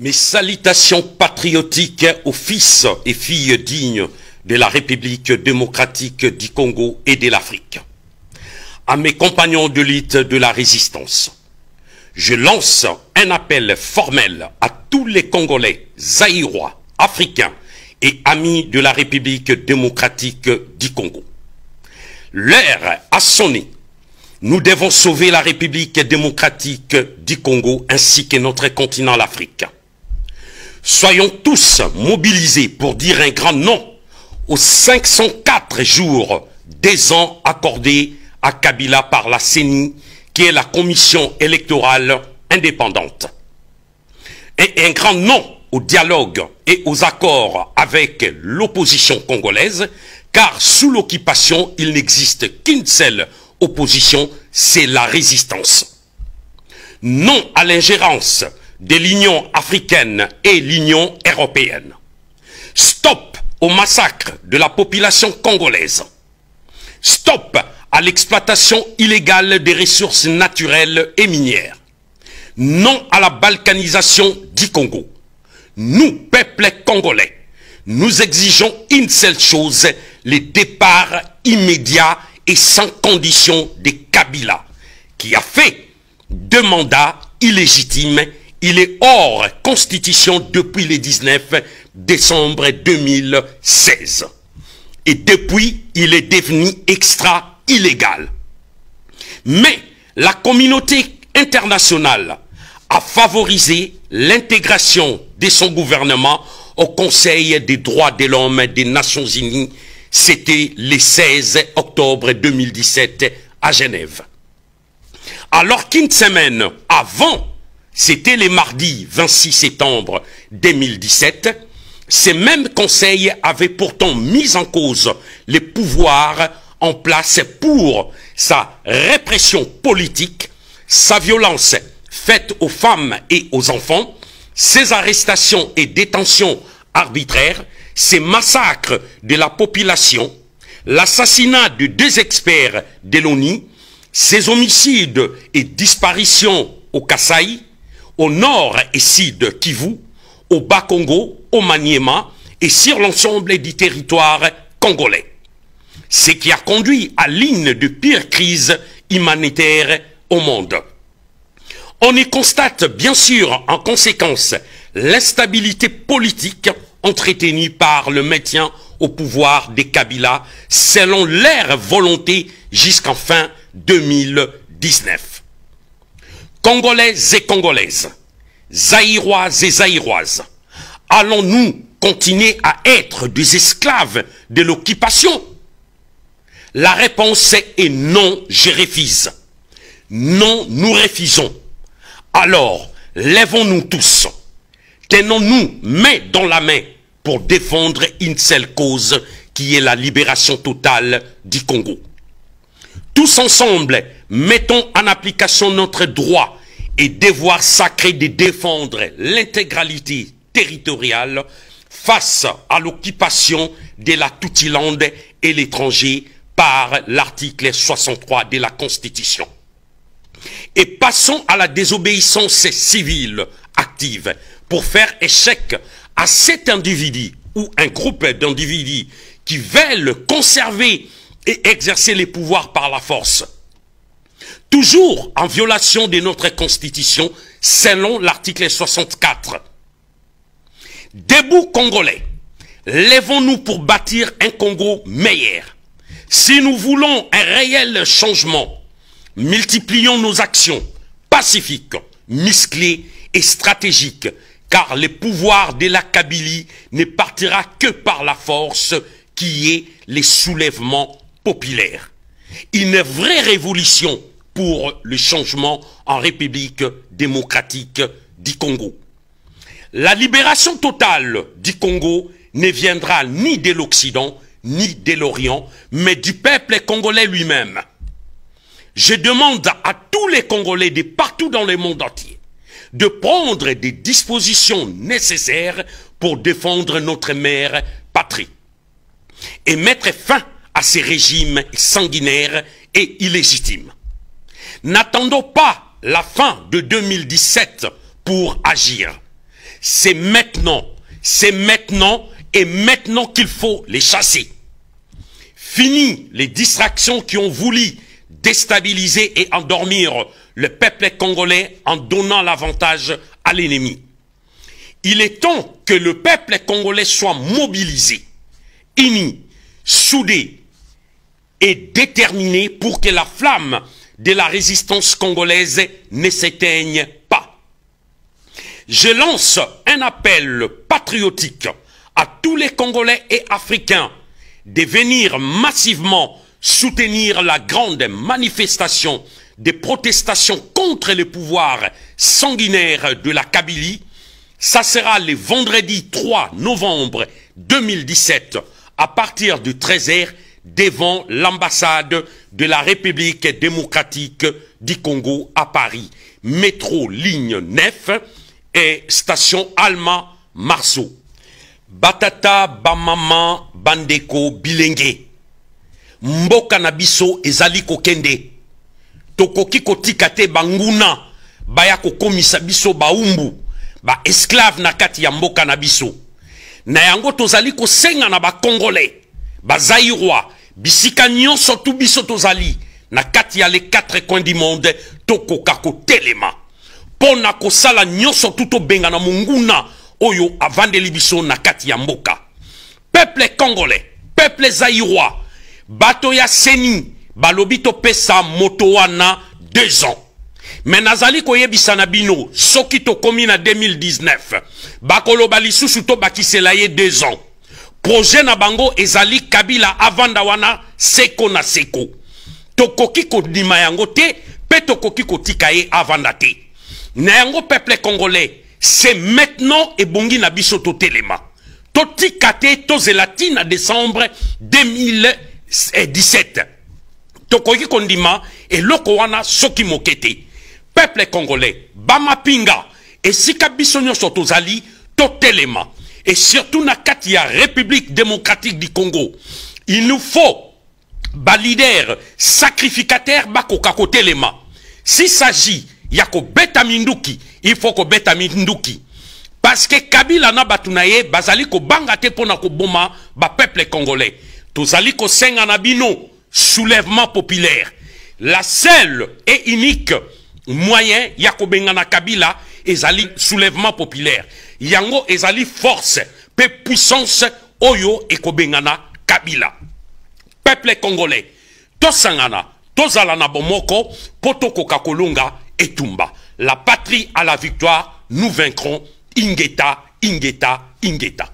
Mes salutations patriotiques aux fils et filles dignes de la République démocratique du Congo et de l'Afrique. À mes compagnons de lutte de la résistance, je lance un appel formel à tous les Congolais, Zaïrois, Africains et amis de la République démocratique du Congo. L'heure a sonné. Nous devons sauver la République démocratique du Congo ainsi que notre continent l'Afrique. Soyons tous mobilisés pour dire un grand non aux 504 jours des ans accordés à Kabila par la CENI, qui est la commission électorale indépendante. Et un grand non au dialogue et aux accords avec l'opposition congolaise, car sous l'occupation, il n'existe qu'une seule opposition, c'est la résistance. Non à l'ingérence de l'Union africaine et l'Union européenne. Stop au massacre de la population congolaise. Stop à l'exploitation illégale des ressources naturelles et minières. Non à la balkanisation du Congo. Nous, peuple congolais, nous exigeons une seule chose, le départ immédiat et sans condition de Kabila, qui a fait 2 mandats illégitimes. Il est hors constitution depuis le 19 décembre 2016. Et depuis, il est devenu extra-illégal. Mais la communauté internationale a favorisé l'intégration de son gouvernement au Conseil des droits de l'homme des Nations Unies. C'était le 16 octobre 2017 à Genève. Alors qu'une semaine avant, c'était le mardi 26 septembre 2017, ces mêmes conseils avaient pourtant mis en cause les pouvoirs en place pour sa répression politique, sa violence faite aux femmes et aux enfants, ses arrestations et détentions arbitraires, ces massacres de la population, l'assassinat de 2 experts de l'ONU, ces homicides et disparitions au Kasaï, au nord et sud Kivu, au Bas-Congo, au Maniema et sur l'ensemble du territoire congolais. Ce qui a conduit à l'une des pires crises humanitaires au monde. On y constate bien sûr en conséquence l'instabilité politique entretenue par le maintien au pouvoir des Kabila selon leur volonté jusqu'en fin 2019. Congolais et Congolaises, Zaïrois et Zaïroises, allons-nous continuer à être des esclaves de l'occupation? La réponse est non, je refuse. Non, nous refusons. Alors, lèvons-nous tous. Tenons-nous main dans la main pour défendre une seule cause qui est la libération totale du Congo. Tous ensemble, mettons en application notre droit et devoir sacré de défendre l'intégralité territoriale face à l'occupation de la Tutsilande et l'étranger par l'article 63 de la Constitution. Et passons à la désobéissance civile active pour faire échec à cet individu ou un groupe d'individus qui veulent conserver et exercer les pouvoirs par la force. Toujours en violation de notre Constitution, selon l'article 64. Debout Congolais, lèvons-nous pour bâtir un Congo meilleur. Si nous voulons un réel changement, multiplions nos actions pacifiques, musclées et stratégiques, car le pouvoir de la Kabylie ne partira que par la force qui est les soulèvements populaires. Une vraie révolution pour le changement en République démocratique du Congo. La libération totale du Congo ne viendra ni de l'Occident, ni de l'Orient, mais du peuple congolais lui-même. Je demande à tous les Congolais de partout dans le monde entier de prendre des dispositions nécessaires pour défendre notre mère patrie et mettre fin à ces régimes sanguinaires et illégitimes. N'attendons pas la fin de 2017 pour agir. C'est maintenant et maintenant qu'il faut les chasser. Fini les distractions qui ont voulu déstabiliser et endormir le peuple congolais en donnant l'avantage à l'ennemi. Il est temps que le peuple congolais soit mobilisé, uni, soudé et déterminé pour que la flamme de la résistance congolaise ne s'éteigne pas. Je lance un appel patriotique à tous les Congolais et Africains de venir massivement soutenir la grande manifestation de protestation contre le pouvoir sanguinaire de la Kabylie. Ça sera le vendredi 3 novembre 2017 à partir de 13h devant l'ambassade de la République démocratique du Congo à Paris. Métro ligne 9 et station Alma Marceau. Batata bamama bandeko bilenge. Mboka na biso ezali kokende. Tokoki kotika te banguna baya kokomisa biso baumbu ba esclave na kati ya mboka na biso. Na yango tozali kosenga na ba Congolais, ba Zaïrois, bisika nyonso tu biso tozali na kati ya les 4 coins du monde tokoka kotelema. Pona kosala nyonso tuto benga na munguna oyo avandeli biso na kati ya mboka. Peuple congolais, peuple zaïrois, bato ya seni, balobi to pesa moto wana 2 ans. Mais nazali koyebisa na bino, soki to komi na 2019, bakoloba lisusu to bakisela ye 2 ans. Projet na bango ezali Kabila avanda wana seko na seko. Tokoki kodima yango te, pe tokoki kotika ye avanda te. Na yango peuple congolais, c'est maintenant et bongi na biso to telema. Toti kate to zelati na décembre 2017. Tokoki kondima et loko wana soki mokete. Peuple congolais, bama pinga et sika biso nyonso tozali to telema. Et surtout na kati ya République démocratique du Congo. Il nous faut ba leader sacrificateur bakoka ko telema. S'il s'agit yako beta minduki, il faut ko beta minduki. Parce que Kabila na batunaye bazali ko banga te pona ko boma ba peuple congolais. Tozali ko senga na bino soulèvement populaire. La seule et unique moyen yako benga na Kabila ezali soulèvement populaire. Yango ezali force pe puissance oyo eko benga na Kabila. Peuple congolais, tosangana, tozala na bomoko, potoko kakolunga etumba. La patrie à la victoire, nous vaincrons. Ingeta, Ingeta, Ingeta.